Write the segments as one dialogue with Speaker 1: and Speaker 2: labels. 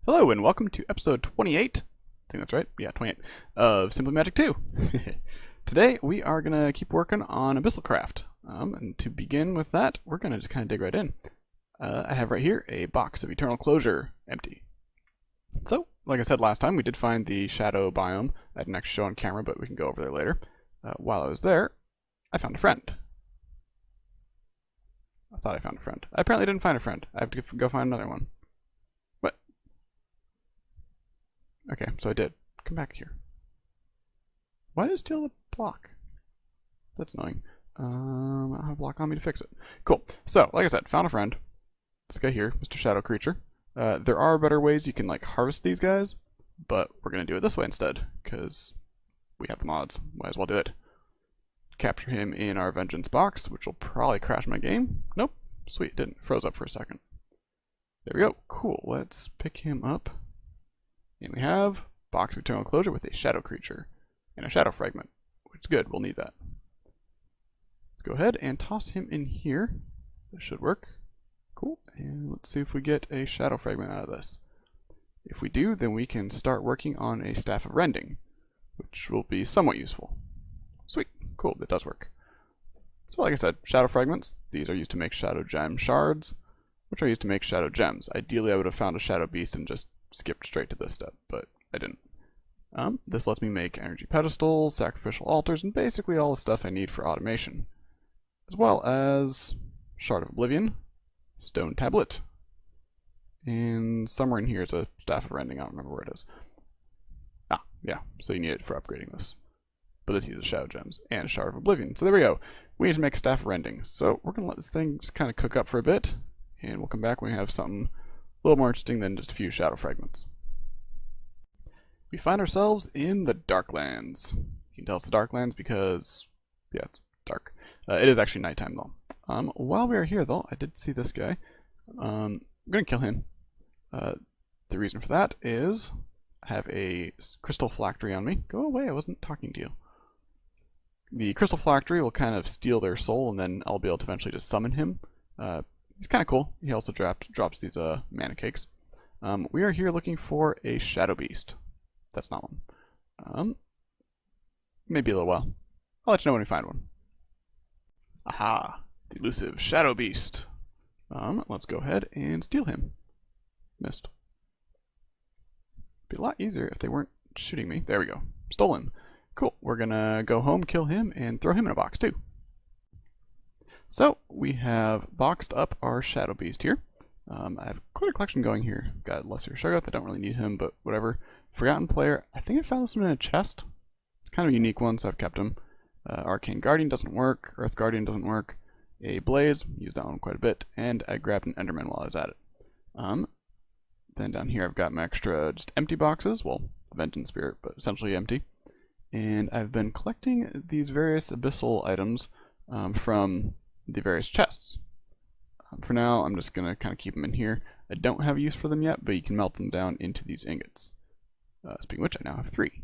Speaker 1: Hello and welcome to episode 28, I think that's right, yeah, 28, of Simply Magic 2. Today we are going to keep working on Abyssalcraft, and to begin with that, we're going to just kind of dig right in. I have right here a box of Eternal Closure, empty. So, like I said last time, we did find the shadow biome. I didn't actually show on camera, but we can go over there later. While I was there, I found a friend. I thought I found a friend. I apparently didn't find a friend. I have to go find another one. What? Okay, so I did. Come back here. Why did it steal the block? That's annoying. I don't have a block on me to fix it. Cool. So, like I said, found a friend. This guy here, Mr. Shadow Creature. There are better ways you can like harvest these guys, but we're gonna do it this way instead, because we have the mods. Might as well do it. Capture him in our vengeance box, which will probably crash my game. Nope. Sweet, it didn't. Froze up for a second. There we go. Cool. Let's pick him up. And we have box of Eternal Closure with a shadow creature and a shadow fragment, which is good. We'll need that. Let's go ahead and toss him in here. This should work. Cool. And let's see if we get a shadow fragment out of this. If we do, then we can start working on a staff of rending, which will be somewhat useful. Sweet. Cool. That does work. So like I said, shadow fragments. These are used to make shadow gem shards, which are used to make shadow gems. Ideally, I would have found a shadow beast and just skipped straight to this step, but I didn't. This lets me make energy pedestals, sacrificial altars, and basically all the stuff I need for automation, as well as shard of oblivion, stone tablet, and somewhere in here is a staff of rending. I don't remember where it is. Ah, yeah, so you need it for upgrading this. But this uses shadow gems and shard of oblivion. So there we go. We need to make a staff of rending. So we're going to let this thing just kind of cook up for a bit, and we'll come back when we have something a little more interesting than just a few shadow fragments. We find ourselves in the Darklands. You can tell it's the Darklands because, yeah, it's dark. It is actually nighttime though. While we are here though, I did see this guy. I'm going to kill him. The reason for that is I have a crystal phylactery on me. Go away, I wasn't talking to you. The crystal phylactery will kind of steal their soul, and then I'll be able to eventually just summon him. He's kind of cool. He also drops these mana cakes. We are here looking for a shadow beast. That's not one. Maybe a little while. I'll let you know when we find one. Aha! The elusive shadow beast. Let's go ahead and steal him. Missed. Be a lot easier if they weren't shooting me. There we go. Stole him. Cool. We're gonna go home, kill him, and throw him in a box too. So we have boxed up our shadow beast here. I have quite a collection going here. Got Lesser Shoggoth. I don't really need him, but whatever. Forgotten Player. I think I found this one in a chest. It's kind of a unique one, so I've kept him. Arcane Guardian doesn't work. Earth Guardian doesn't work. A Blaze. Used that one quite a bit. And I grabbed an Enderman while I was at it. Then down here I've got my extra just empty boxes. Well, Vengeance Spirit, but essentially empty. And I've been collecting these various Abyssal items from the various chests. For now, I'm just going to kind of keep them in here. I don't have a use for them yet, but you can melt them down into these ingots. Speaking of which, I now have 3.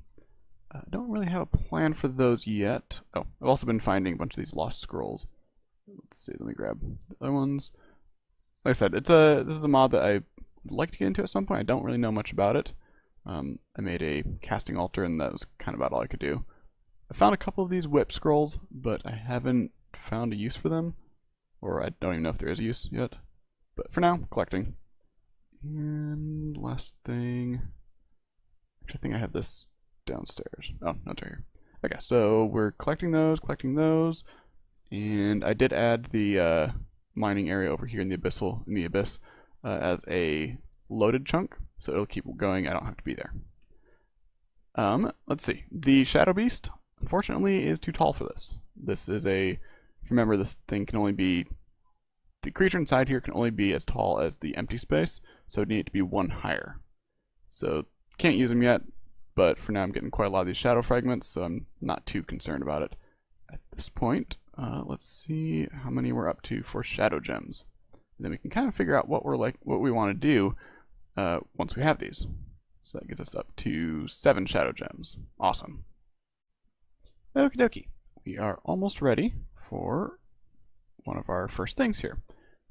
Speaker 1: I don't really have a plan for those yet. Oh, I've also been finding a bunch of these lost scrolls. Let's see, let me grab the other ones. Like I said, this is a mod that I would like to get into at some point. I don't really know much about it. I made a casting altar, and that was kind of about all I could do. I found a couple of these whip scrolls, but I haven't found a use for them, or I don't even know if there is a use yet. But for now, collecting. And last thing, actually I think I have this downstairs. Oh, no, it's right here. Okay, so we're collecting those, and I did add the mining area over here in the abyss as a loaded chunk, so it'll keep going. I don't have to be there. Let's see. The Shadow Beast, unfortunately, is too tall for this. This is remember, this thing can only be, the creature inside here can only be as tall as the empty space, so it needs to be one higher. So, can't use them yet, but for now I'm getting quite a lot of these shadow fragments, so I'm not too concerned about it at this point. Let's see how many we're up to for shadow gems. And then we can kind of figure out what we want to do once we have these. So that gets us up to 7 shadow gems. Awesome. Okie dokie. We are almost ready for one of our first things here.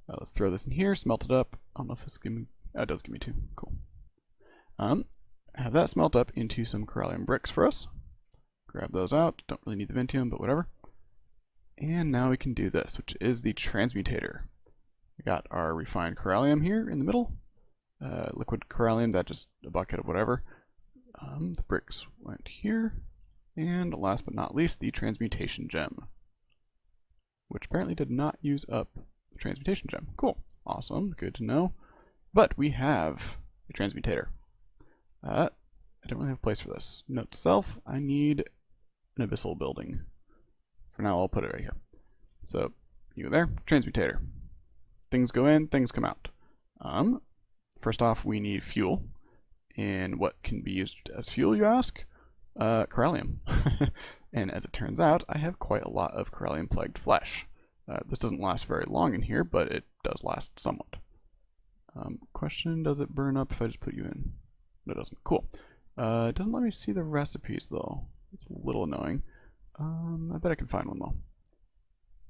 Speaker 1: Let's throw this in here, smelt it up. I don't know if this gives me, oh, it does give me 2. Cool. Have that smelt up into some corallium bricks for us. Grab those out. Don't really need the Ventium, but whatever. And now we can do this, which is the Transmutator. We got our refined corallium here in the middle. Liquid corallium, that's just a bucket of whatever. The bricks went here. And last but not least, the Transmutation Gem, which apparently did not use up the Transmutation Gem. Cool. Awesome. Good to know. But we have a Transmutator. I don't really have a place for this. Note to self, I need an Abyssal building. For now, I'll put it right here. So, you go there, Transmutator. Things go in, things come out. First off, we need fuel. And what can be used as fuel, you ask? Corallium. And as it turns out, I have quite a lot of corallium-plagued flesh. This doesn't last very long in here, but it does last somewhat. Question, does it burn up if I just put you in? No, it doesn't. Cool. It doesn't let me see the recipes, though. It's a little annoying. I bet I can find one, though.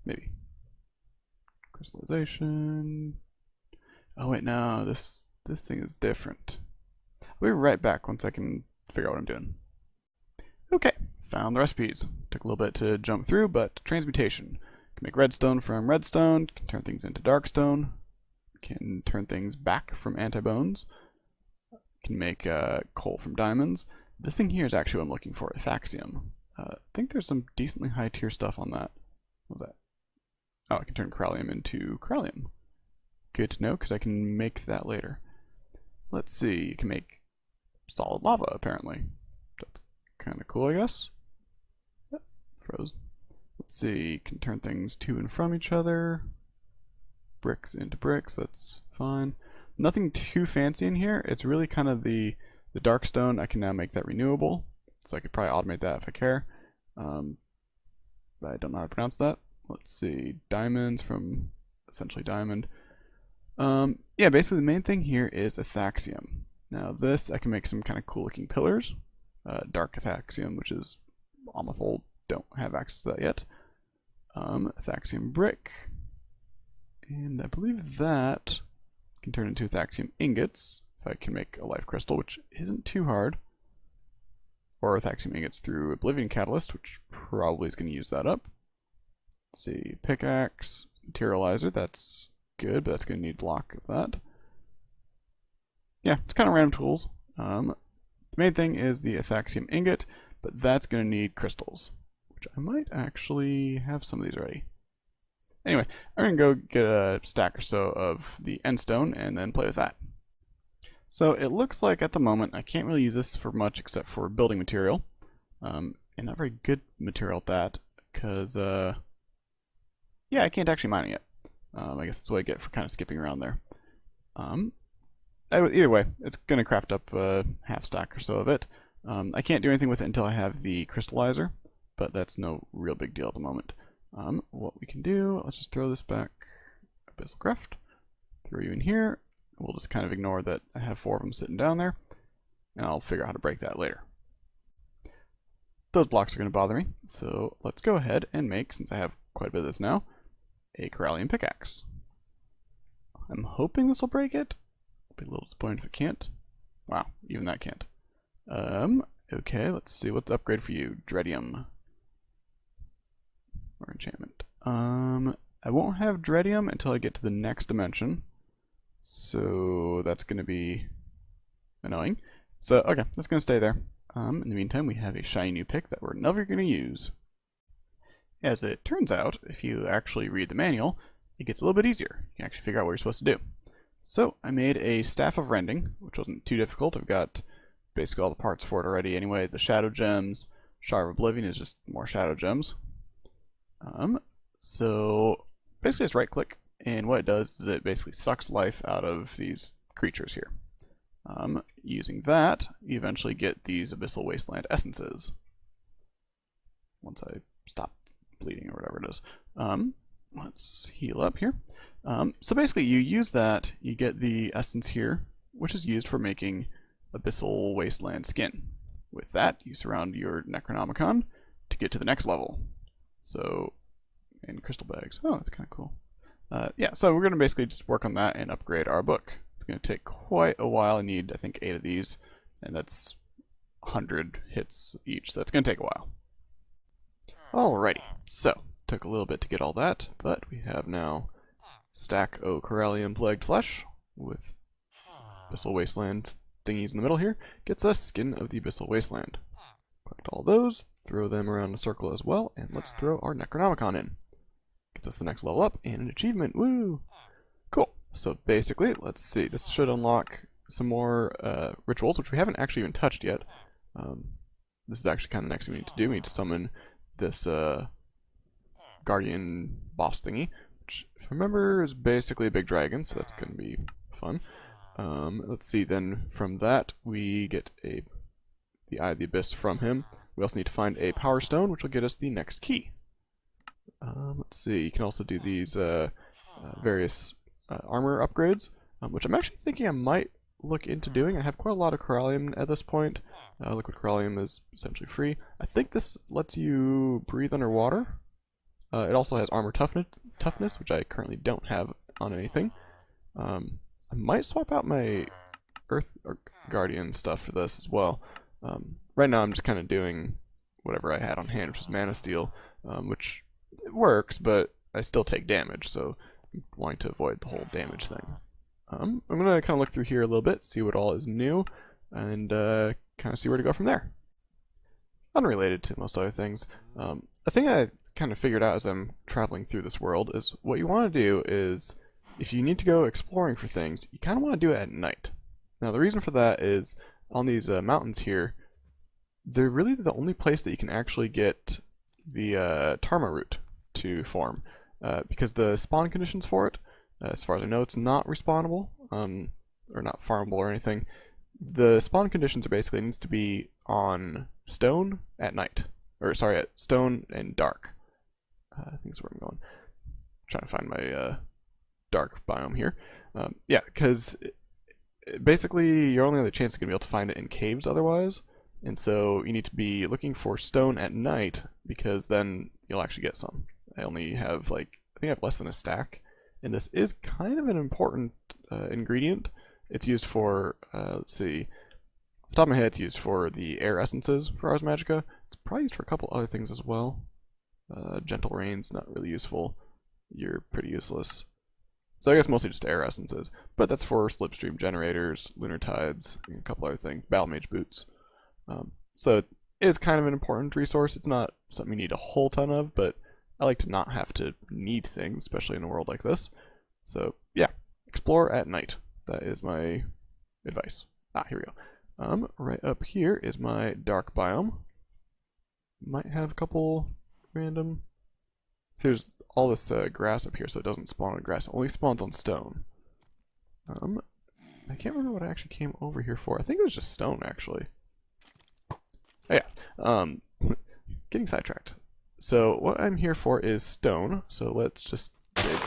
Speaker 1: Maybe. Crystallization. Oh, wait, no. This thing is different. I'll be right back once I can figure out what I'm doing. Okay, found the recipes. Took a little bit to jump through, but transmutation. Can make redstone from redstone, can turn things into darkstone, can turn things back from antibones, can make coal from diamonds. This thing here is actually what I'm looking for, Ithaxium. I think there's some decently high tier stuff on that. What was that? Oh, I can turn corallium into corallium. Good to know, because I can make that later. Let's see, you can make solid lava, apparently. That's kind of cool, I guess. Yep, froze. Let's see, you can turn things to and from each other. Bricks into bricks, that's fine. Nothing too fancy in here. It's really kind of the darkstone. I can now make that renewable, so I could probably automate that if I care. But I don't know how to pronounce that. Let's see, diamonds from essentially diamond. Yeah, basically the main thing here is Ithaxium. Now this, I can make some kind of cool looking pillars. Dark Ithaxium, which is almost old, don't have access to that yet. Ithaxium brick. And I believe that can turn into Ithaxium ingots, if I can make a life crystal, which isn't too hard. Or Ithaxium ingots through Oblivion Catalyst, which probably is going to use that up. Let's see, Pickaxe, Materializer, that's good, but that's going to need block of that. Yeah, it's kind of random tools. The main thing is the Ithaxium ingot, but that's going to need crystals, which I might actually have some of these already. Anyway, I'm going to go get a stack or so of the endstone and then play with that. So it looks like at the moment I can't really use this for much except for building material. And not very good material at that, because yeah, I can't actually mine it yet. I guess that's what I get for kind of skipping around there. Either way, it's going to craft up a half stack or so of it. I can't do anything with it until I have the crystallizer, but that's no real big deal at the moment. What we can do, let's just throw this back, Abyssalcraft, throw you in here. We'll just kind of ignore that I have 4 of them sitting down there, and I'll figure out how to break that later. Those blocks are going to bother me, so let's go ahead and make, since I have quite a bit of this now, a corallium pickaxe. I'm hoping this will break it. I'll be a little disappointed if it can't. Wow, even that can't. Okay, let's see what's the upgrade for you. Dreadium. Or enchantment. I won't have Dreadium until I get to the next dimension. So that's going to be annoying. So, okay, that's going to stay there. In the meantime, we have a shiny new pick that we're never going to use. As it turns out, if you actually read the manual, it gets a little bit easier. You can actually figure out what you're supposed to do. So, I made a Staff of Rending, which wasn't too difficult. I've got basically all the parts for it already anyway. The Shadow Gems, Shard of Oblivion is just more Shadow Gems. So, basically just right click, and what it does is it basically sucks life out of these creatures here. Using that, you eventually get these Abyssal Wasteland essences. Once I stop bleeding or whatever it is. Let's heal up here. So basically you use that, you get the essence here, which is used for making Abyssal Wasteland skin. With that, you surround your Necronomicon to get to the next level. So, and crystal bags. Oh, that's kind of cool. Yeah, so we're going to basically just work on that and upgrade our book. It's going to take quite a while. I need, I think, 8 of these and that's 100 hits each, so that's going to take a while. Alrighty, so took a little bit to get all that, but we have now stack o Corallium Plagued Flesh with Abyssal Wasteland thingies in the middle here. Gets us Skin of the Abyssal Wasteland. Collect all those, throw them around a circle as well, and let's throw our Necronomicon in. Gets us the next level up and an achievement. Woo! Cool. So basically, let's see. This should unlock some more rituals, which we haven't actually even touched yet. This is actually kind of the next thing we need to do. We need to summon this guardian boss thingy, which, if I remember, is basically a big dragon, so that's going to be fun. Let's see, then from that we get the Eye of the Abyss from him. We also need to find a Power Stone, which will get us the next key. Let's see, you can also do these various armor upgrades, which I'm actually thinking I might look into doing. I have quite a lot of Corallium at this point. Liquid Corallium is essentially free. I think this lets you breathe underwater. It also has armor toughness, which I currently don't have on anything. I might swap out my Earth Guardian stuff for this as well. Right now I'm just kind of doing whatever I had on hand, which is Mana Steel, which works, but I still take damage, so I'm wanting to avoid the whole damage thing. I'm going to kind of look through here a little bit, see what all is new, and kind of see where to go from there. Unrelated to most other things, a thing I kind of figured out as I'm traveling through this world is what you want to do is, if you need to go exploring for things, you kind of want to do it at night. Now the reason for that is, on these mountains here, they're really the only place that you can actually get the Tarma root to form, because the spawn conditions for it, as far as I know, it's not respawnable, or not farmable or anything. The spawn conditions are basically, it needs to be on stone at night, or sorry, at stone and dark. I think that's where I'm going. I'm trying to find my dark biome here. Yeah, because basically your only other chance is going to be able to find it in caves otherwise, and so you need to be looking for stone at night, because then you'll actually get some. I only have I think I have less than a stack, and this is kind of an important ingredient. It's used for, let's see, off the top of my head, it's used for the air essences for Ars Magica. It's probably used for a couple other things as well. Gentle Rain's not really useful. You're pretty useless. So I guess mostly just air essences. But that's for slipstream generators, lunar tides, and a couple other things. Battle Mage boots. So it is kind of an important resource. It's not something you need a whole ton of, but I like to not have to need things, especially in a world like this. So yeah, explore at night. That is my advice. Ah, here we go. Right up here is my dark biome. Might have a couple random. See, there's all this grass up here, so it doesn't spawn on grass. It only spawns on stone. I can't remember what I actually came over here for. I think it was just stone, actually. Oh yeah. Getting sidetracked. So what I'm here for is stone. So let's just dig.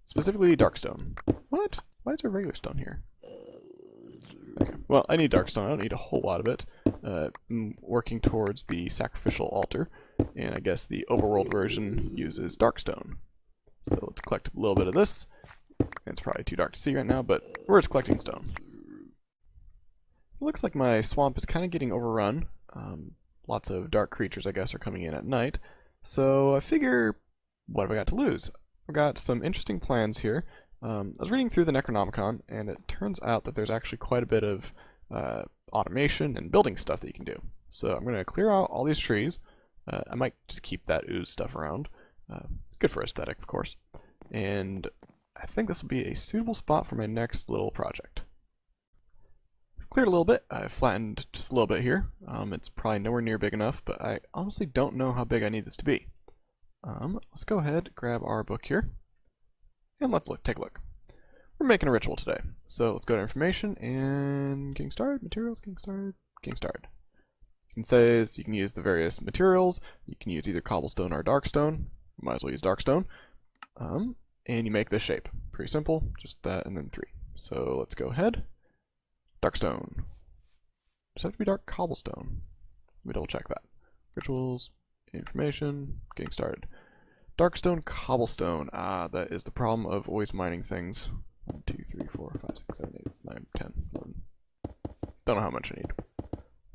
Speaker 1: Specifically dark stone. What? Why is there regular stone here? Okay. Well, I need dark stone. I don't need a whole lot of it. I'm working towards the sacrificial altar, and I guess the overworld version uses dark stone. So let's collect a little bit of this. It's probably too dark to see right now, but we're just collecting stone. It looks like my swamp is kind of getting overrun. Lots of dark creatures, I guess, are coming in at night. So I figure, what have I got to lose? I've got some interesting plans here. I was reading through the Necronomicon, and it turns out that there's actually quite a bit of automation and building stuff that you can do. So I'm going to clear out all these trees. I might just keep that ooze stuff around. Good for aesthetic, of course. And I think this will be a suitable spot for my next little project. I've cleared a little bit. I've flattened just a little bit here. It's probably nowhere near big enough, but I honestly don't know how big I need this to be. Let's go ahead, grab our book here, and let's take a look. We're making a ritual today. So let's go to information and getting started, materials, getting started. It says you can use the various materials. You can use either cobblestone or darkstone. Might as well use darkstone. And you make this shape. Pretty simple, just that and then 3. So let's go ahead. Darkstone. Does it have to be dark cobblestone? Let me double check that. Rituals, information, getting started. Darkstone, cobblestone. Ah, that is the problem of always mining things. 1, 2, 3, 4, 5, 6, 7, 8, 9, 10, 11, Don't know how much I need.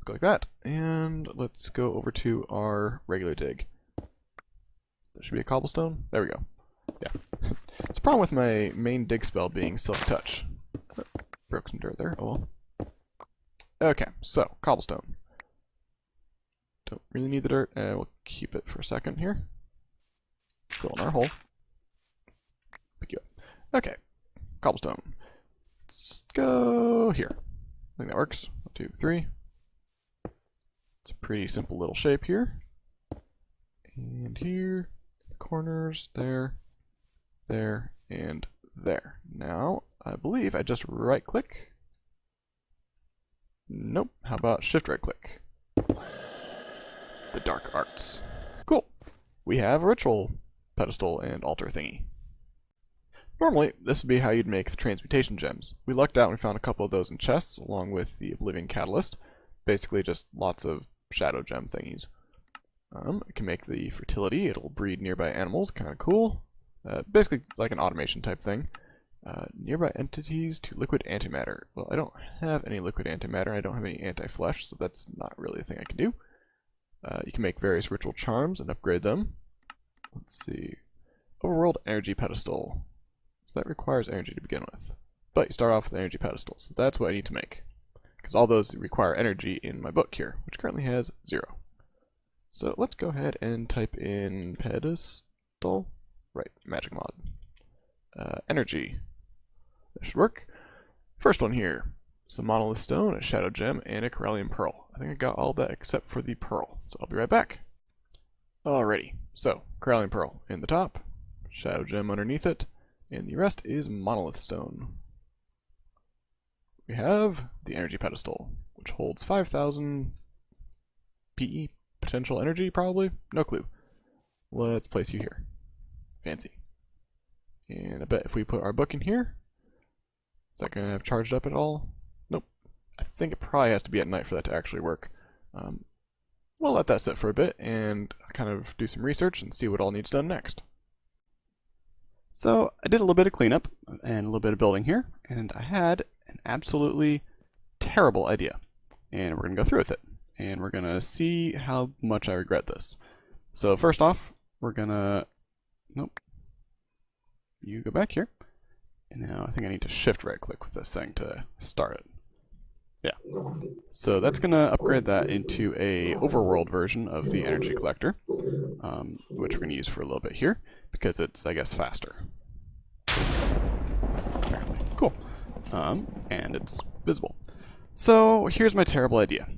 Speaker 1: Go like that, and let's go over to our regular dig. There should be a cobblestone. There we go. Yeah. It's a problem with my main dig spell being Silk Touch. Broke some dirt there. Oh well. Okay, so cobblestone. Don't really need the dirt, and we'll keep it for a second here. Fill in our hole. Pick you up. Okay, cobblestone. Let's go here. I think that works. 1, 2, 3. It's a pretty simple little shape here. And here, corners, there, and there. Now, I believe I just right click. Nope, how about shift right click? The dark arts. Cool. We have a ritual pedestal and altar thingy. Normally, this would be how you'd make the Transmutation Gems. We lucked out and we found a couple of those in chests, along with the Oblivion Catalyst. Basically just lots of shadow gem thingies. It can make the fertility, it'll breed nearby animals, kind of cool. Basically, it's like an automation type thing. Nearby entities to liquid antimatter. Well, I don't have any liquid antimatter, I don't have any anti-flesh, so that's not really a thing I can do. You can make various ritual charms and upgrade them. Let's see. Overworld Energy Pedestal. So that requires energy to begin with. But you start off with Energy Pedestal, so that's what I need to make. Because all those require energy in my book here, which currently has 0. So let's go ahead and type in Pedestal. Right, magic mod. Energy. That should work. First one here. Some Monolith Stone, a Shadow Gem, and a Corallian Pearl. I think I got all that except for the Pearl, so I'll be right back. Alrighty, so Corallian Pearl in the top, Shadow Gem underneath it, and the rest is Monolith Stone. We have the Energy Pedestal, which holds 5,000 PE, potential energy probably? No clue. Let's place you here. Fancy. And I bet if we put our book in here, is that going to have charged up at all? Nope. I think it probably has to be at night for that to actually work. We'll let that sit for a bit and kind of do some research and see what all needs done next. So I did a little bit of cleanup and a little bit of building here, and I had an absolutely terrible idea. And we're going to go through with it. And we're going to see how much I regret this. So first off, we're going to... Nope. You go back here. And now I think I need to shift right click with this thing to start it. Yeah. So that's going to upgrade that into a overworld version of the energy collector, which we're going to use for a little bit here, because it's, I guess, faster. Apparently. Cool. And it's visible. So here's my terrible idea.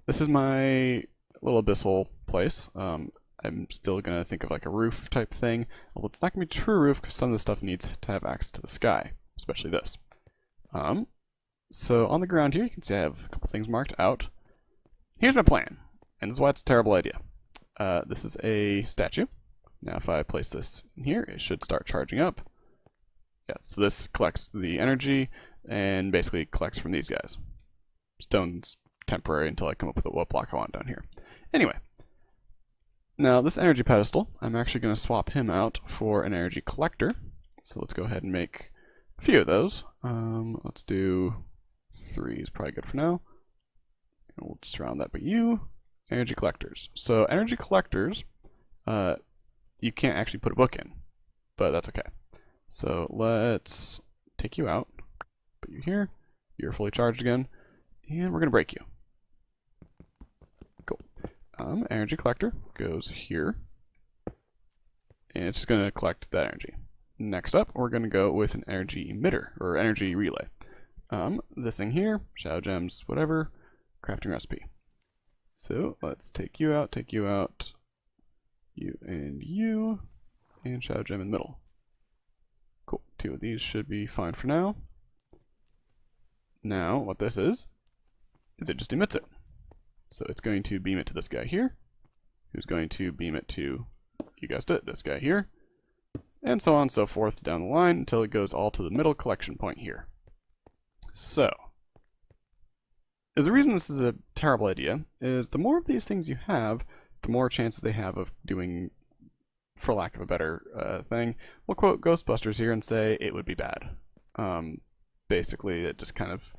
Speaker 1: This is my little abyssal place. I'm still going to think of like a roof type thing. Well, it's not going to be a true roof because some of the stuff needs to have access to the sky, especially this. So on the ground here, you can see I have a couple things marked out. Here's my plan, and this is why it's a terrible idea. This is a statue. Now if I place this in here, it should start charging up. Yeah, so this collects the energy and basically collects from these guys. Stone's temporary until I come up with what block I want down here. Anyway, now this energy pedestal, I'm actually going to swap him out for an energy collector. So let's go ahead and make a few of those. Let's do 3 is probably good for now. And we'll just round that by you. Energy collectors. So energy collectors, you can't actually put a book in, but that's okay. So let's take you out, put you here, you're fully charged again, and we're going to break you. Cool. Energy collector goes here, and it's just going to collect that energy. Next up, we're going to go with an energy emitter, or energy relay. This thing here, shadow gems, whatever, crafting recipe. So let's take you out, you, and shadow gem in the middle. Cool, 2 of these should be fine for now. Now, what this is it just emits it. So it's going to beam it to this guy here, who's going to beam it to, you guessed it, this guy here, and so on and so forth down the line until it goes all to the middle collection point here. So, the reason this is a terrible idea is the more of these things you have, the more chances they have of doing, for lack of a better thing. We'll quote Ghostbusters here and say it would be bad. Basically, it just kind of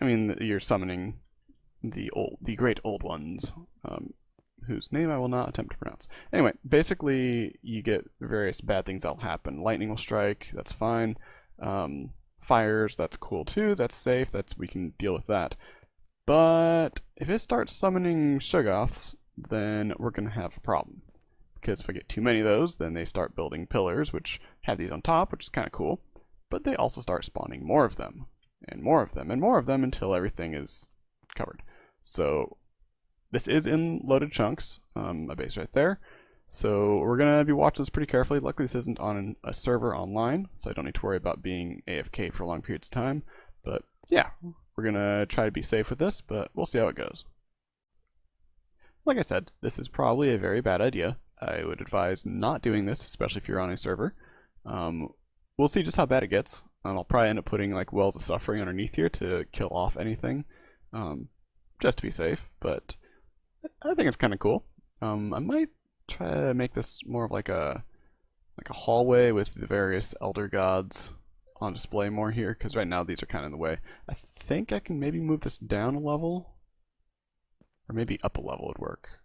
Speaker 1: I mean, you're summoning the great old ones, whose name I will not attempt to pronounce. Anyway, basically, you get various bad things that'll happen. Lightning will strike, that's fine. Fires, that's cool too, that's safe, we can deal with that. But if it starts summoning Shoggoths, then we're going to have a problem. Because if I get too many of those, then they start building pillars, which have these on top, which is kind of cool. But they also start spawning more of them, and more of them, and more of them until everything is covered. So this is in loaded chunks, a base right there. So we're going to be watching this pretty carefully. Luckily this isn't on a server online, so I don't need to worry about being AFK for long periods of time. But yeah, we're going to try to be safe with this, but we'll see how it goes. Like I said, this is probably a very bad idea. I would advise not doing this, especially if you're on a server. We'll see just how bad it gets. I'll probably end up putting like Wells of Suffering underneath here to kill off anything, just to be safe, but I think it's kind of cool. I might try to make this more of like a hallway with the various elder gods on display more here, because right now these are kind of in the way. I think I can maybe move this down a level, or maybe up a level would work.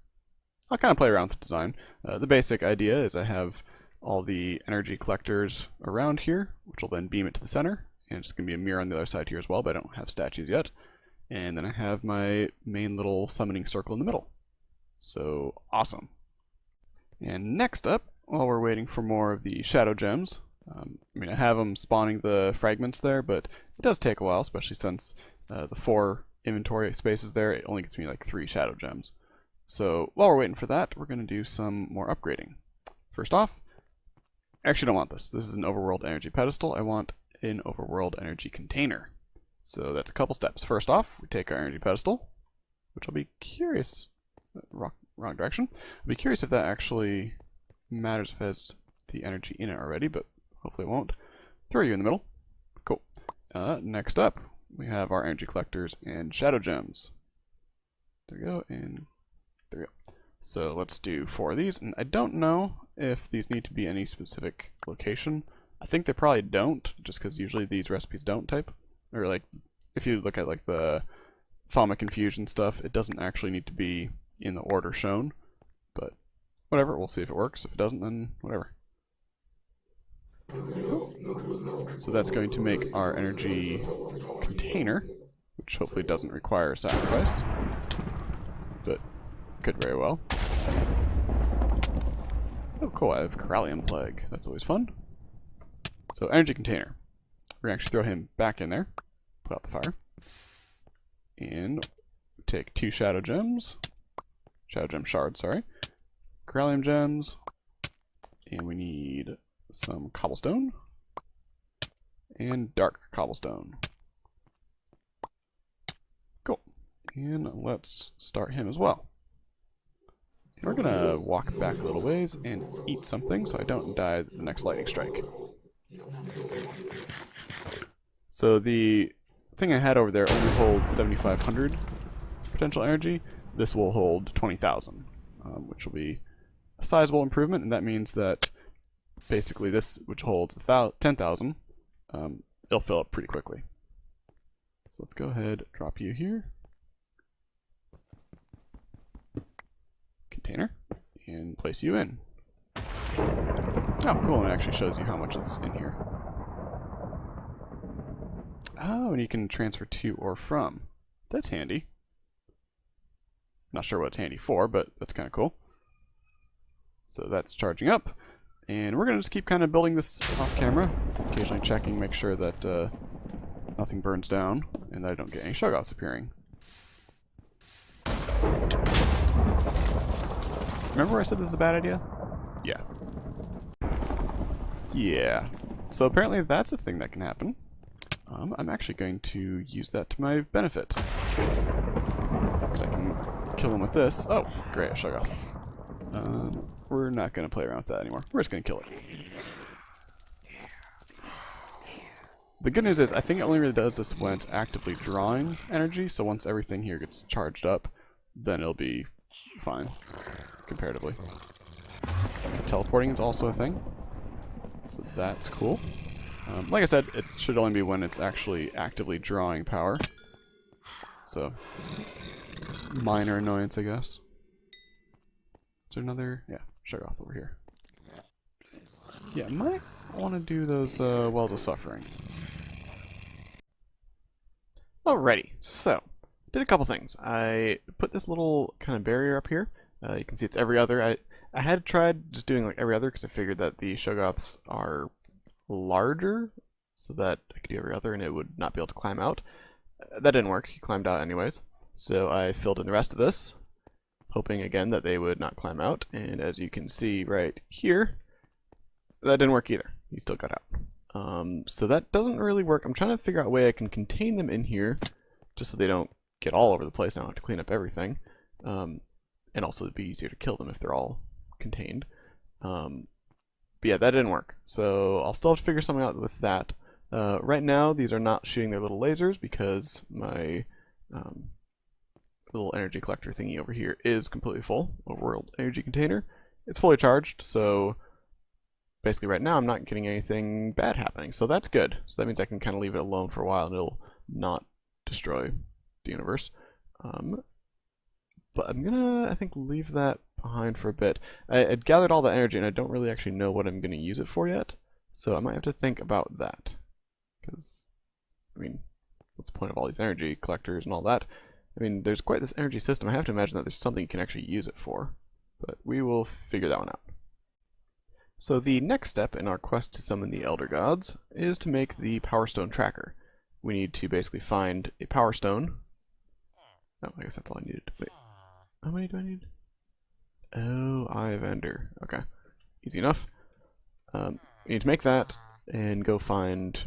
Speaker 1: I'll kind of play around with the design. The basic idea is I have all the energy collectors around here, which will then beam it to the center, and it's going to be a mirror on the other side here as well, but I don't have statues yet. And then I have my main little summoning circle in the middle. So, awesome. And next up, while we're waiting for more of the shadow gems, I have them spawning the fragments there, but it does take a while, especially since the 4 inventory spaces there, it only gets me like 3 shadow gems. So while we're waiting for that, we're going to do some more upgrading. First off, I actually don't want this. This is an Overworld energy pedestal. I want an Overworld energy container. So that's a couple steps. First off, we take our energy pedestal, which I'll be curious, wrong direction. I'll be curious if that actually matters if it has the energy in it already, but hopefully it won't. Throw you in the middle. Cool. Next up, we have our energy collectors and shadow gems. There we go, and there we go. So let's do 4 of these, and I don't know if these need to be any specific location. I think they probably don't, just because usually these recipes don't type. Or like, if you look at like the Thaumic Infusion stuff, it doesn't actually need to be in the order shown. But whatever, we'll see if it works. If it doesn't, then whatever. So that's going to make our energy container, which hopefully doesn't require a sacrifice, but could very well. Oh cool, I have Corallium Plague. That's always fun. So energy container. We're going to actually throw him back in there. Put out the fire. And take 2 shadow gems. Shadow gem shards, sorry. Corallium gems. And we need some cobblestone. And dark cobblestone. Cool. And let's start him as well. And we're going to walk back a little ways and eat something so I don't die the next lightning strike. So the thing I had over there only holds 7,500 potential energy. This will hold 20,000, which will be a sizable improvement, and that means that basically this, which holds 10,000, it'll fill up pretty quickly. So let's go ahead, drop you here. Container, and place you in. Oh, cool, and it actually shows you how much is in here. Oh, and you can transfer to or from. That's handy. Not sure what it's handy for, but that's kind of cool. So that's charging up. And we're going to just keep kind of building this off camera, occasionally checking, make sure that nothing burns down, and that I don't get any Shoggoths appearing. Remember where I said this is a bad idea? Yeah. Yeah. So apparently that's a thing that can happen. I'm actually going to use that to my benefit. Because I can kill him with this. Oh, great, a Shoggoth. We're not going to play around with that anymore. We're just going to kill it. The good news is, I think it only really does this when it's actively drawing energy, so once everything here gets charged up, then it'll be fine, comparatively. Teleporting is also a thing, so that's cool. Like I said, it should only be when it's actually actively drawing power. so minor annoyance, I guess. Is there another? Yeah, Shoggoth over here. Yeah, might want to do those Wells of Suffering. Alrighty, so did a couple things. I put this little kind of barrier up here. You can see it's every other. I had tried just doing like every other because I figured that the Shoggoths are larger, so that I could do every other and it would not be able to climb out. That didn't work. He climbed out anyways. So I filled in the rest of this, hoping again that they would not climb out. And as you can see right here, that didn't work either. He still got out. So that doesn't really work. I'm trying to figure out a way I can contain them in here, just so they don't get all over the place. I don't have to clean up everything. And also it'd be easier to kill them if they're all contained. But yeah, that didn't work. So I'll still have to figure something out with that. Right now, these are not shooting their little lasers because my little energy collector thingy over here is completely full. Overworld energy container. It's fully charged, so basically right now I'm not getting anything bad happening. So that's good. So that means I can kind of leave it alone for a while and it'll not destroy the universe. But I'm gonna, I think, leave that behind for a bit. I'd gathered all the energy and I don't really actually know what I'm gonna use it for yet. So I might have to think about that. Because, I mean, what's the point of all these energy collectors and all that? I mean, there's quite this energy system. I have to imagine that there's something you can actually use it for. But we will figure that one out. So the next step in our quest to summon the Elder Gods is to make the Power Stone tracker. We need to basically find a Power Stone. Oh, I guess that's all I needed. Wait, how many do I need? Oh, Eye of Ender. Okay, easy enough. We need to make that and go find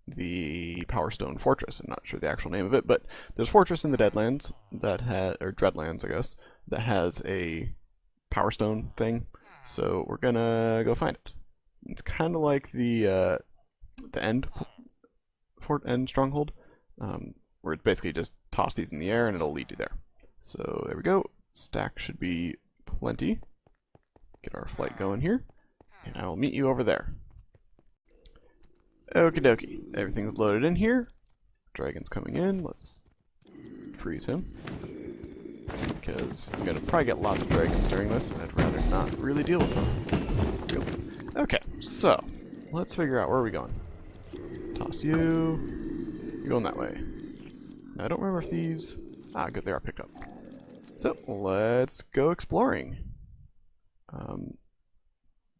Speaker 1: the Power Stone Fortress. I'm not sure the actual name of it, but there's a fortress in the Deadlands that has, or Dreadlands, I guess, that has a Power Stone thing. So we're gonna go find it. It's kind of like the end stronghold, where it basically just toss these in the air and it'll lead you there. So there we go. Stack should be plenty. Get our flight going here, and I will meet you over there. Okie dokie. Everything's loaded in here. Dragon's coming in. Let's freeze him, because I'm gonna probably get lots of dragons during this, and I'd rather not really deal with them. Go. Okay, so let's figure out where are we going. Toss you. You're going that way. Now, I don't remember if these. Ah, good, they are picked up. So let's go exploring.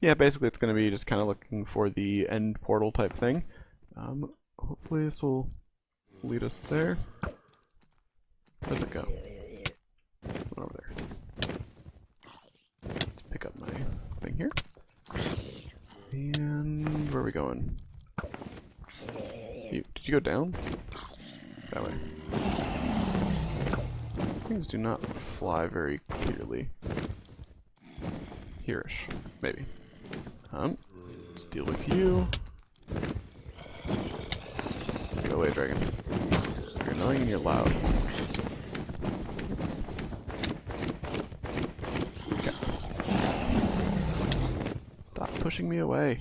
Speaker 1: Yeah, basically it's going to be just kind of looking for the end portal type thing. Hopefully this will lead us there. Where'd it go? Over there. Let's pick up my thing here. And where are we going? Did you go down? That way. Things do not fly very clearly. Here-ish, maybe. Let's deal with you. Go away, dragon. You're annoying and you're loud. Okay. Stop pushing me away.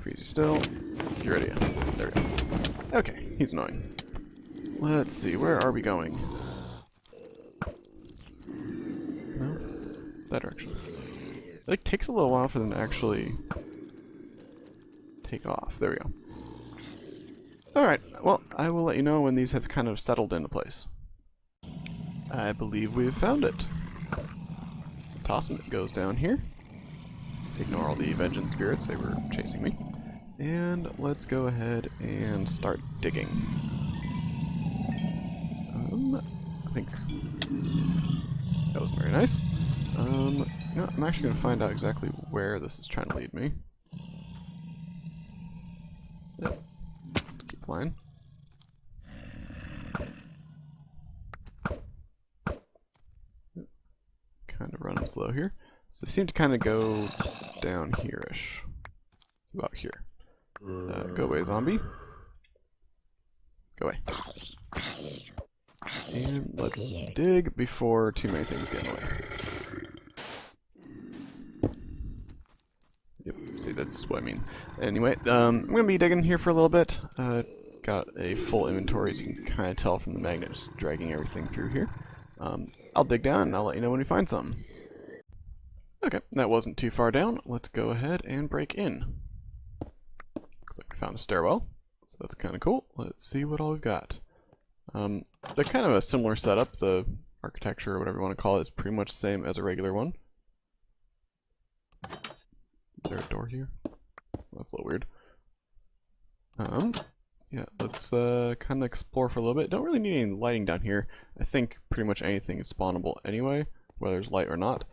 Speaker 1: Freeze still. You're ready. There we go. Okay, he's annoying. Let's see, where are we going? No? That direction. It like takes a little while for them to actually take off. There we go. Alright, well, I will let you know when these have kind of settled into place. I believe we've found it. Toss them, it goes down here. Ignore all the vengeance spirits, they were chasing me. And let's go ahead and start digging. I think that was very nice. You know, I'm actually going to find out exactly where this is trying to lead me. Yep. Keep flying. Kind of running slow here. So they seem to kind of go down here-ish. It's about here. Go away, zombie. Go away. And let's dig before too many things get in the way. Yep, see, that's what I mean. Anyway, I'm going to be digging here for a little bit. Gonna got a full inventory, as you can kind of tell from the magnet just dragging everything through here. I'll dig down and I'll let you know when we find something. Okay, that wasn't too far down. Let's go ahead and break in. Looks like we found a stairwell, so that's kind of cool. Let's see what all we've got. They're kind of a similar setup. The architecture, or whatever you want to call it, is pretty much the same as a regular one. Is there a door here? That's a little weird. Yeah, let's kind of explore for a little bit. Don't really need any lighting down here. I think pretty much anything is spawnable anyway, whether there's light or not.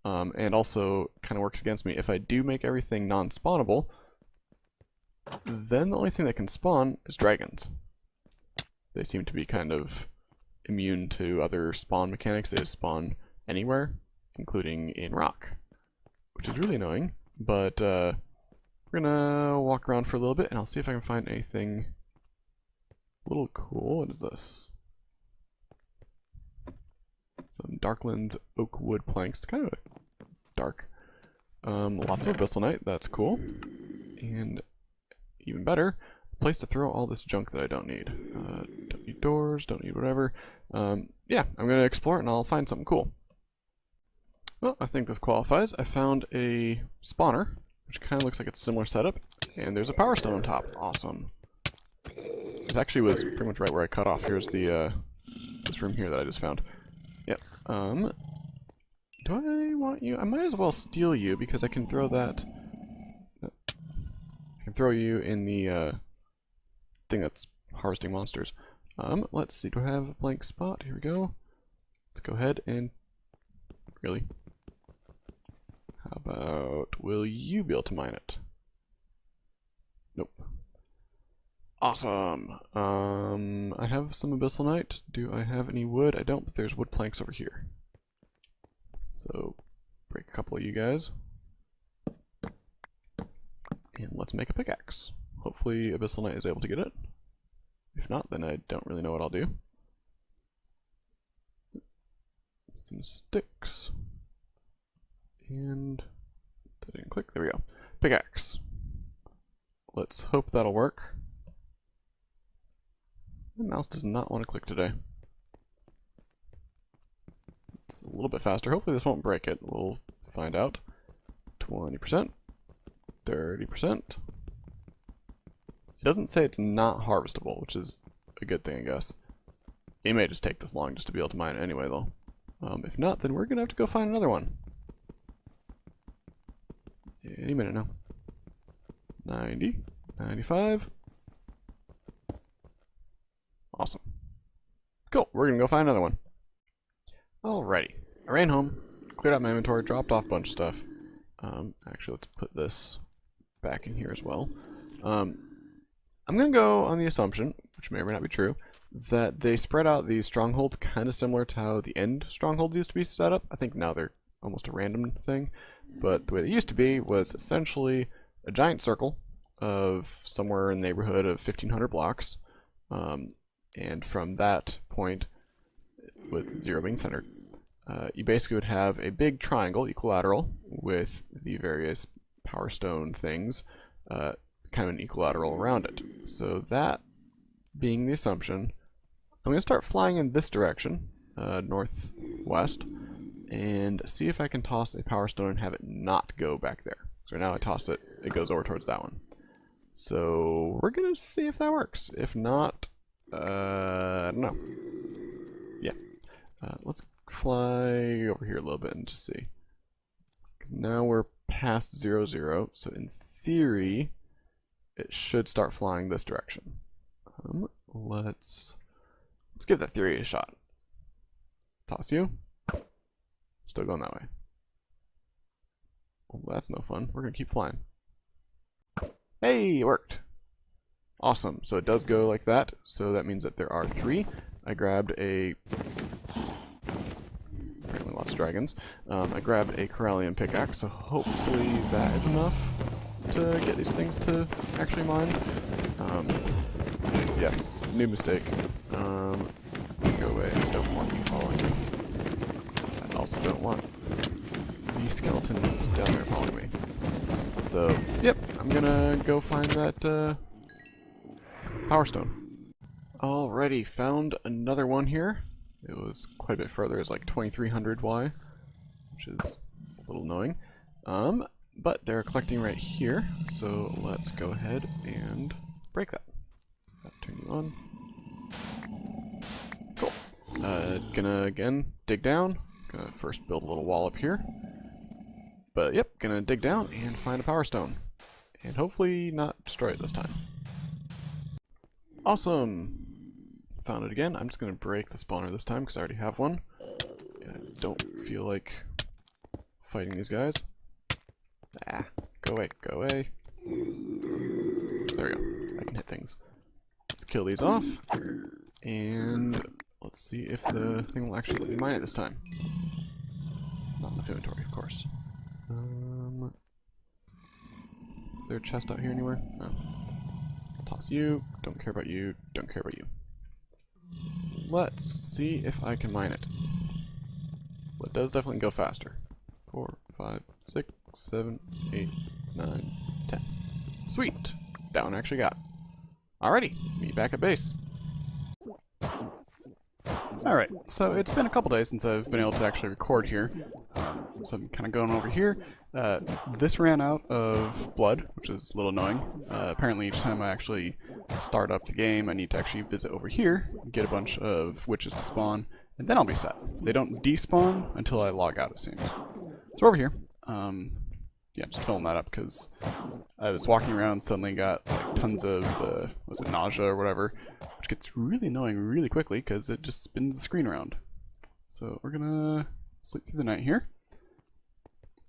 Speaker 1: And also kind of works against me. If I do make everything non-spawnable, then the only thing that can spawn is dragons. They seem to be kind of immune to other spawn mechanics. They just spawn anywhere, including in rock, which is really annoying. But we're gonna walk around for a little bit, and I'll see if I can find anything a little cool. What is this? Some Darklands oak wood planks. It's kind of dark. Lots of Abyssalcraft. That's cool. And even better, a place to throw all this junk that I don't need. Don't need doors. Don't need whatever. Yeah, I'm gonna explore it and I'll find something cool. Well, I think this qualifies. I found a spawner, which kind of looks like it's a similar setup, and there's a power stone on top. Awesome. It actually was pretty much right where I cut off. Here's the this room here that I just found. Yep. Do I want you? I might as well steal you because I can throw that. I can throw you in the thing that's harvesting monsters. Let's see. Do I have a blank spot? Here we go. Let's go ahead and really. How about, will you be able to mine it? Nope. Awesome. I have some Abyssalcraft. Do I have any wood? I don't, but there's wood planks over here. So, break a couple of you guys. And let's make a pickaxe. Hopefully Abyssalcraft is able to get it. If not, then I don't really know what I'll do. Some sticks. And that didn't click. There we go. Pickaxe. Let's hope that'll work. My mouse does not want to click today. It's a little bit faster. Hopefully this won't break it. We'll find out. 20%. 30%. It doesn't say it's not harvestable, which is a good thing, I guess. It may just take this long just to be able to mine it anyway, though. If not, then we're going to have to go find another one. Any minute now. 90. 95. Awesome. Cool, we're going to go find another one. Alrighty. I ran home, cleared out my inventory, dropped off a bunch of stuff. Actually, let's put this back in here as well. I'm going to go on the assumption, which may or may not be true, that they spread out these strongholds kind of similar to how the end strongholds used to be set up. I think now they're almost a random thing, but the way they used to be was essentially a giant circle of somewhere in the neighborhood of 1,500 blocks, and from that point, with 0 being centered, you basically would have a big triangle, equilateral, with the various power stone things, kind of an equilateral around it. So that being the assumption, I'm going to start flying in this direction, northwest, and see if I can toss a power stone and have it not go back there. So now I toss it, it goes over towards that one. So we're going to see if that works. If not, I don't know. Yeah. Let's fly over here a little bit and just see. Now we're past 0, 0, so in theory, it should start flying this direction. Let's give that theory a shot. Toss you. Still going that way. Well, that's no fun. We're gonna keep flying. Hey, it worked. Awesome. So it does go like that. So that means that there are 3. I grabbed a... apparently lots of dragons. I grabbed a Corallian pickaxe, so hopefully that is enough to get these things to actually mine. Yeah, new mistake. Go away. I don't want you following me. I also don't want these skeletons down there following me. So, yep, I'm gonna go find that power stone. Alrighty, found another one here. It was quite a bit further. It's like 2300 Y, which is a little annoying. But they're collecting right here, so let's go ahead and break that. Turn you on. Cool. Gonna again dig down. Gonna first build a little wall up here. But yep, gonna dig down and find a power stone. And hopefully not destroy it this time. Awesome! Found it again. I'm just gonna break the spawner this time because I already have one. I don't feel like fighting these guys. Ah, go away, go away. There we go. I can hit things. Let's kill these off. And let's see if the thing will actually let me mine it this time. Not enough inventory, of course. Is there a chest out here anywhere? No. Toss you. Don't care about you. Don't care about you. Let's see if I can mine it. Well, it does definitely go faster. 4, 5, 6, 7, 8, 9, 10. Sweet! That one actually got. Alrighty, meet back at base. Alright, so it's been a couple days since I've been able to actually record here. So I'm kind of going over here. This ran out of blood, which is a little annoying. Apparently each time I actually start up the game, I need to actually visit over here, get a bunch of witches to spawn, and then I'll be set. They don't despawn until I log out, it seems. So over here, yeah, just filling that up because I was walking around and suddenly got like tons of the, was it nausea or whatever, which gets really annoying really quickly because it just spins the screen around. So we're gonna sleep through the night here,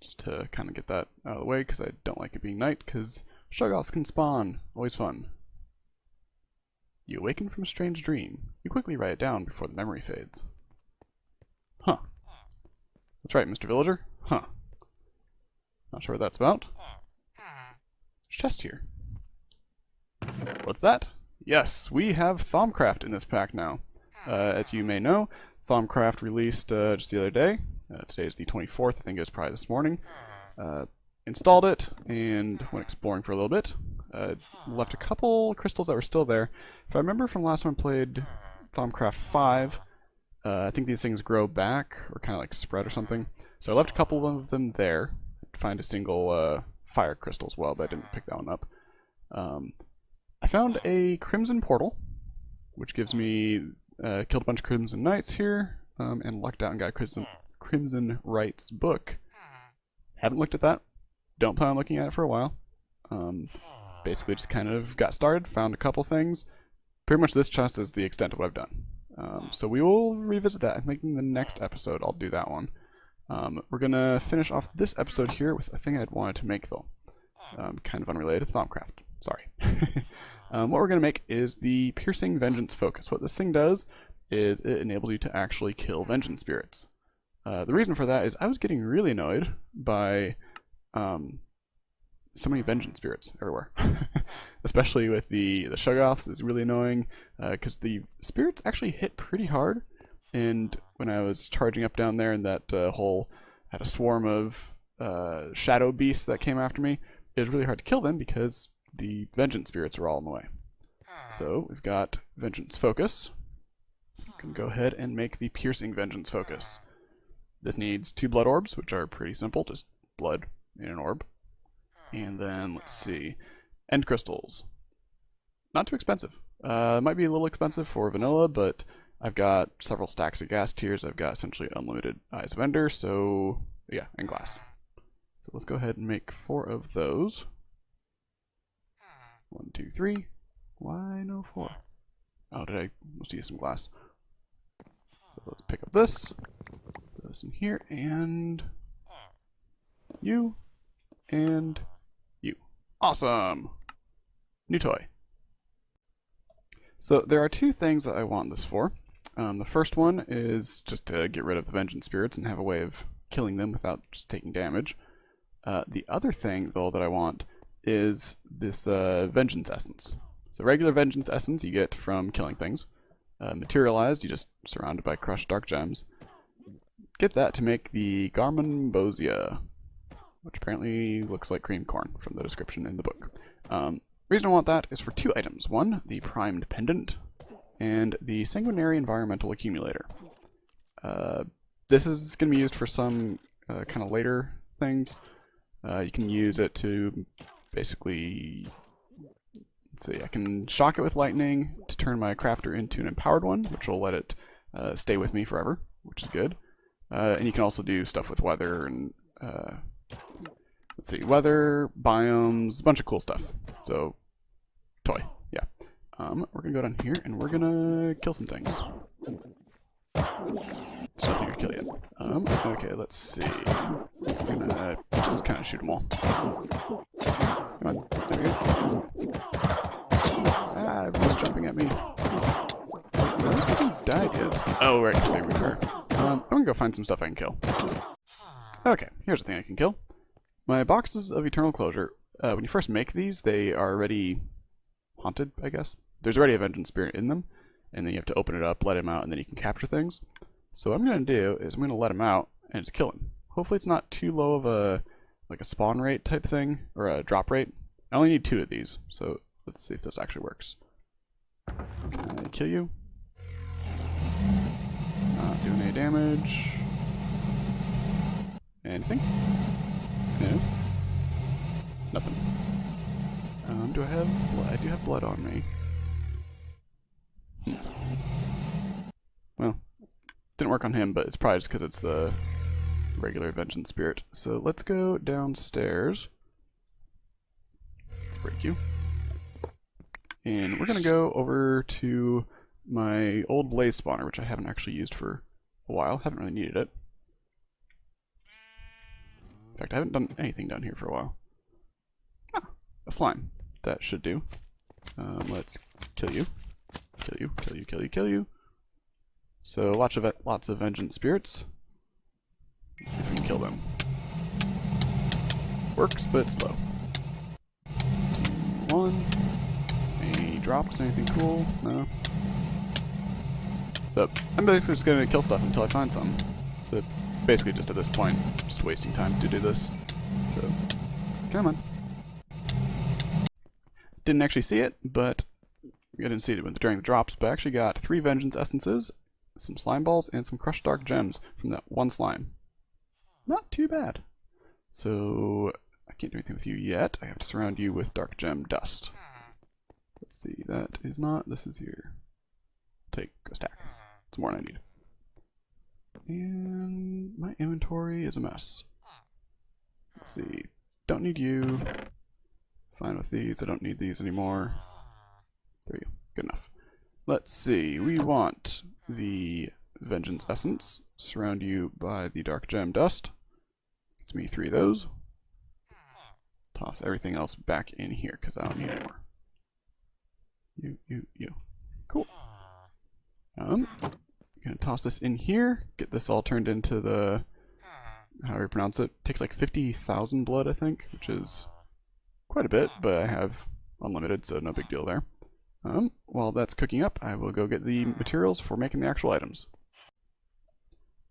Speaker 1: just to kind of get that out of the way because I don't like it being night because Shoggoths can spawn. Always fun. You awaken from a strange dream. You quickly write it down before the memory fades. Huh. That's right, Mr. Villager. Huh. Not sure what that's about. There's a chest here. What's that? Yes, we have Thaumcraft in this pack now. As you may know, Thaumcraft released just the other day. Today is the 24th, I think it was probably this morning. Installed it and went exploring for a little bit. Left a couple crystals that were still there. If I remember from last time I played Thaumcraft 5, I think these things grow back or kind of like spread or something. So I left a couple of them there. Find a single fire crystal as well, but I didn't pick that one up. I found a Crimson Portal, which gives me, killed a bunch of Crimson Knights here, and lucked out and got a Crimson Rites book. Haven't looked at that. Don't plan on looking at it for a while. Basically just kind of got started, found a couple things. Pretty much this chest is the extent of what I've done. So we will revisit that. I think in the next episode I'll do that one. We're gonna finish off this episode here with a thing I'd wanted to make though. Kind of unrelated to Thaumcraft. Sorry. What we're gonna make is the Piercing Vengeance Focus. What this thing does is it enables you to actually kill vengeance spirits. The reason for that is I was getting really annoyed by so many vengeance spirits everywhere. Especially with the Shoggoths is really annoying because the spirits actually hit pretty hard. And when I was charging up down there and that hole had a swarm of shadow beasts that came after me, it was really hard to kill them because the vengeance spirits were all in the way. So we've got Vengeance Focus. You can go ahead and make the Piercing Vengeance Focus. This needs 2 blood orbs, which are pretty simple, just blood in an orb. And then, let's see, end crystals. Not too expensive. Might be a little expensive for vanilla, but I've got several stacks of gas tiers. I've got essentially unlimited Eyes of Ender, so yeah, and glass. So let's go ahead and make 4 of those. 1, 2, 3. Why no 4? Oh, did I must use some glass? So let's pick up this, put this in here, and you, and you. Awesome! New toy. So there are 2 things that I want this for. The first one is just to get rid of the vengeance spirits and have a way of killing them without just taking damage. The other thing, though, that I want is this vengeance essence. So regular vengeance essence you get from killing things. Materialized, you just surrounded by crushed dark gems. Get that to make the Garmonbosia, which apparently looks like cream corn from the description in the book. Reason I want that is for 2 items. One, the primed pendant, and the Sanguinary Environmental Accumulator. This is going to be used for some kind of later things. You can use it to basically, let's see, I can shock it with lightning to turn my crafter into an empowered one, which will let it stay with me forever, which is good. And you can also do stuff with weather and, let's see, weather, biomes, a bunch of cool stuff. So, toy, yeah. We're going to go down here and we're going to kill some things. Nothing to kill yet. Okay, let's see. I'm gonna just kind of shoot them all. Come on, there we go. Ah, everyone's jumping at me. Who died yet? Oh, right, because they recur. I'm gonna go find some stuff I can kill. Okay, here's the thing I can kill. My boxes of Eternal Closure. When you first make these, they are already haunted, I guess. There's already a Vengeance Spirit in them, and then you have to open it up, let him out, and then you can capture things. So what I'm going to do is I'm going to let him out and just kill him. Hopefully it's not too low of a spawn rate type thing, or a drop rate. I only need 2 of these, so let's see if this actually works. Can I kill you? Not doing any damage. Anything? No? Nothing. Do I have blood? I do have blood on me. Well, didn't work on him, but it's probably just because it's the regular Vengeance Spirit. So let's go downstairs. Let's break you. And we're going to go over to my old blaze spawner, which I haven't actually used for a while. Haven't really needed it. In fact, I haven't done anything down here for a while. Ah, a slime. That should do. Let's kill you. Kill you, kill you, kill you, kill you. So lots of Vengeance Spirits. Let's see if we can kill them. Works, but slow. 2, 1. Any drops? Anything cool? No. So I'm basically just gonna kill stuff until I find some. So basically just at this point, just wasting time to do this. So come on. Didn't actually see it, but I didn't see it during the drops, but I actually got 3 Vengeance Essences, some Slime Balls, and some Crushed Dark Gems from that one slime. Not too bad. So, I can't do anything with you yet. I have to surround you with Dark Gem Dust. Let's see, that is not, this is here. Take a stack. It's more than I need. And my inventory is a mess. Let's see, don't need you. Fine with these, I don't need these anymore. There you go. Good enough. Let's see. We want the Vengeance Essence. Surround you by the Dark Gem Dust. It's me 3 of those. Toss everything else back in here because I don't need any more. You. Cool. I'm gonna toss this in here. Get this all turned into the, however you pronounce it. Takes like 50,000 blood, I think, which is quite a bit, but I have unlimited, so no big deal there. While that's cooking up, I will go get the materials for making the actual items.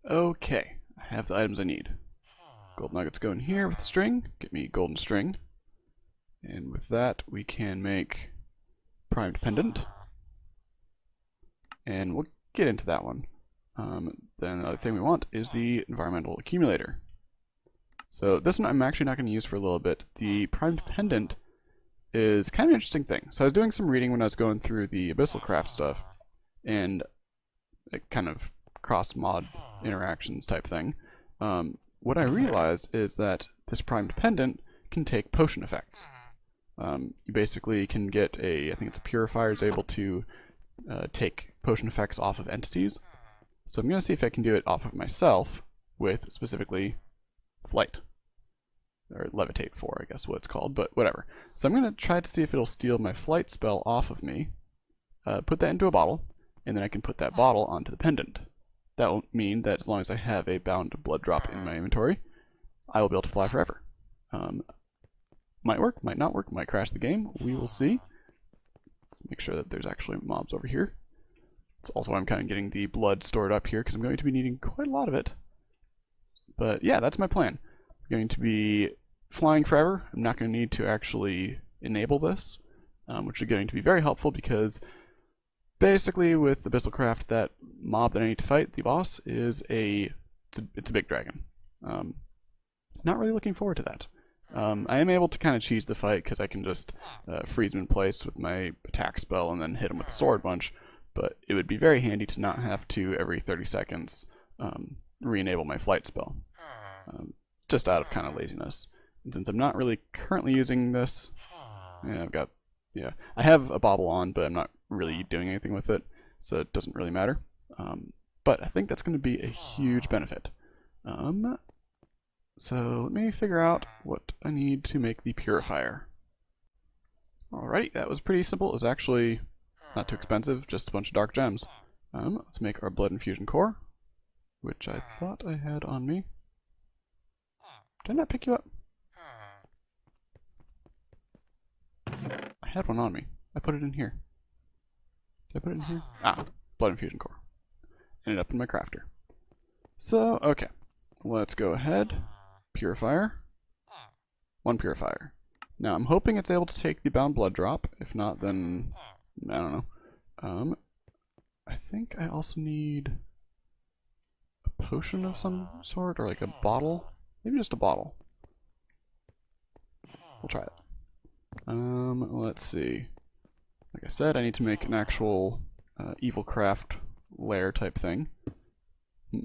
Speaker 1: Okay, I have the items I need. Gold nuggets go in here with the string. Get me golden string. And with that, we can make primed pendant. And we'll get into that one. Then the other thing we want is the environmental accumulator. So this one I'm actually not going to use for a little bit. The primed pendant is kind of an interesting thing. So I was doing some reading when I was going through the Abyssalcraft stuff, and it kind of cross-mod interactions type thing. What I realized is that this primed pendant can take potion effects. You basically can get I think it's a purifier is able to take potion effects off of entities. So I'm going to see if I can do it off of myself with specifically flight. Or levitate 4, I guess what it's called, but whatever. So I'm going to try to see if it'll steal my flight spell off of me, put that into a bottle, and then I can put that bottle onto the pendant. That will mean that as long as I have a bound blood drop in my inventory, I will be able to fly forever. Might work, might not work, might crash the game. We will see. Let's make sure that there's actually mobs over here. It's also why I'm kind of getting the blood stored up here, because I'm going to be needing quite a lot of it. But yeah, that's my plan. I'm going to be flying forever. I'm not going to need to actually enable this, which is going to be very helpful because basically with Abyssalcraft, that mob that I need to fight, the boss, is it's a big dragon. Not really looking forward to that. I am able to kind of cheese the fight because I can just freeze him in place with my attack spell and then hit him with the sword bunch, but it would be very handy to not have to, every 30 seconds, re-enable my flight spell. Just out of kind of laziness. And since I'm not really currently using this, I have a bauble on, but I'm not really doing anything with it, so it doesn't really matter. But I think that's going to be a huge benefit. So let me figure out what I need to make the purifier. Alrighty, that was pretty simple. It was actually not too expensive, just a bunch of dark gems. Let's make our blood infusion core, which I thought I had on me. Did I not pick you up? I had one on me. I put it in here. Did I put it in here? Ah, blood infusion core. Ended up in my crafter. So, okay. Let's go ahead. Purifier. One purifier. Now, I'm hoping it's able to take the bound blood drop. If not, then I don't know. I think I also need a potion of some sort, or like a bottle. Maybe just a bottle. We'll try it. Let's see. Like I said, I need to make an actual evil craft lair type thing. I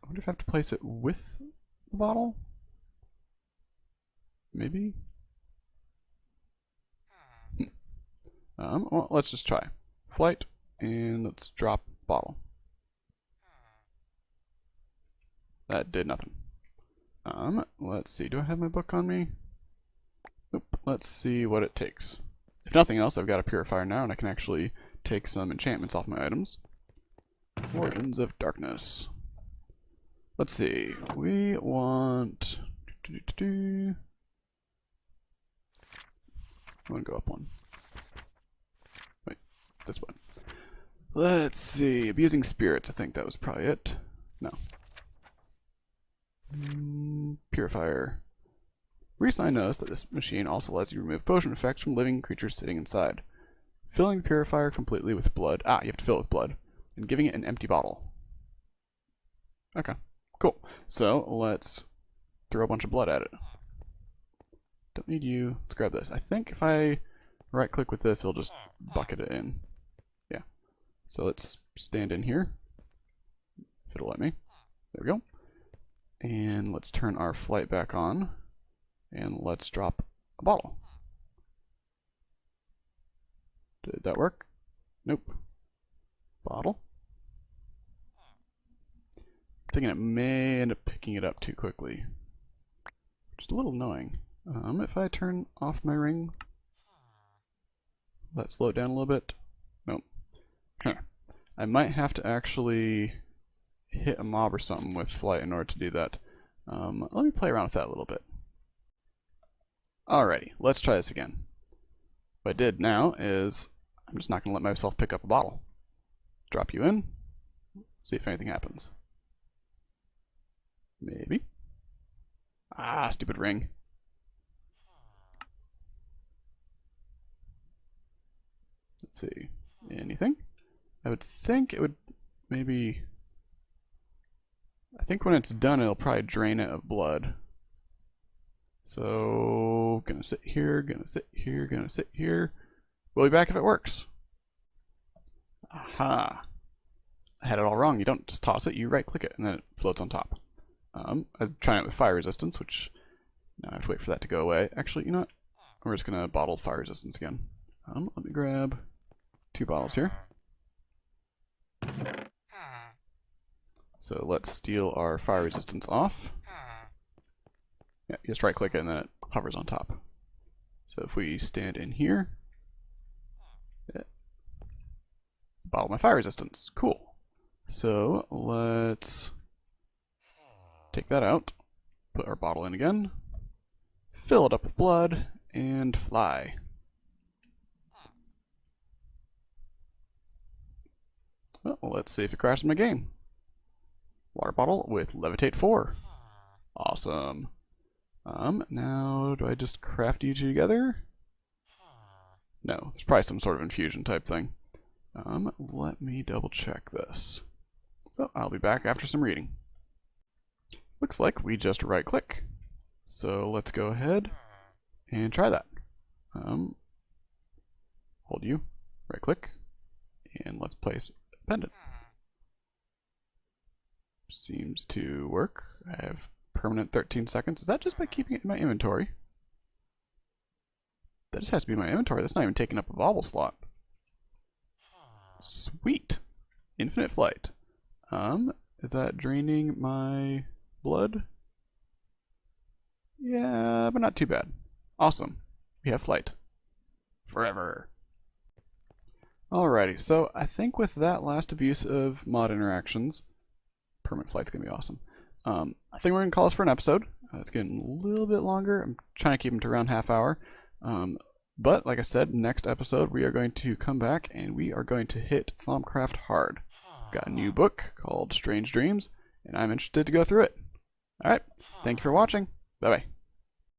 Speaker 1: wonder if I have to place it with the bottle? Maybe? Well, let's just try. Flight, and let's drop bottle. That did nothing. Let's see, do I have my book on me? Nope. Let's see what it takes. If nothing else, I've got a purifier now, and I can actually take some enchantments off my items. Origins of Darkness. Let's see. We want... I want to go up one. Wait, this one. Let's see. Abusing Spirits. I think that was probably it. No. Purifier. Recently I noticed that this machine also lets you remove potion effects from living creatures sitting inside. Filling the purifier completely with blood. Ah, you have to fill it with blood. And giving it an empty bottle. Okay, cool. So let's throw a bunch of blood at it. Don't need you. Let's grab this. I think if I right click with this, it'll just bucket it in. Yeah. So let's stand in here. If it'll let me. There we go. And let's turn our flight back on. And let's drop a bottle. Did that work? Nope. Bottle. I'm thinking it may end up picking it up too quickly. Which is a little annoying. If I turn off my ring, will that slow it down a little bit? Nope. Huh. I might have to actually hit a mob or something with flight in order to do that. Let me play around with that a little bit. Alrighty, let's try this again. What I did now is I'm just not going to let myself pick up a bottle. Drop you in, see if anything happens. Maybe. Ah, stupid ring. Let's see. Anything? I would think it would maybe... I think when it's done, it'll probably drain it of blood. So, gonna sit here, gonna sit here, gonna sit here. We'll be back if it works. Aha. I had it all wrong. You don't just toss it, you right click it, and then it floats on top. I was trying it with fire resistance, which now I have to wait for that to go away. Actually, you know what? We're just gonna bottle fire resistance again. Let me grab 2 bottles here. So let's steal our fire resistance off. Yeah, you just right click it and then it hovers on top. So if we stand in here, yeah, bottle my fire resistance. Cool. So let's take that out, put our bottle in again, fill it up with blood, and fly. Well, let's see if it crashes my game. Water bottle with levitate 4. Awesome. Now do I just craft you together? No, there's probably some sort of infusion type thing. Let me double check this. So I'll be back after some reading. Looks like we just right click. So let's go ahead and try that. Hold U, right click, and let's place a pendant. Seems to work. I have permanent 13 seconds. Is that just by keeping it in my inventory? That just has to be my inventory. That's not even taking up a bauble slot. Sweet. Infinite flight. Is that draining my blood? Yeah, but not too bad. Awesome. We have flight. Forever. Alrighty, so I think with that last abuse of mod interactions, permanent flight's gonna be awesome. I think we're gonna call this for an episode. It's getting a little bit longer. I'm trying to keep them to around half hour. But like I said, next episode we are going to come back and we are going to hit Thaumcraft hard. Got a new book called Strange Dreams, and I'm interested to go through it. Alright, thank you for watching. Bye bye.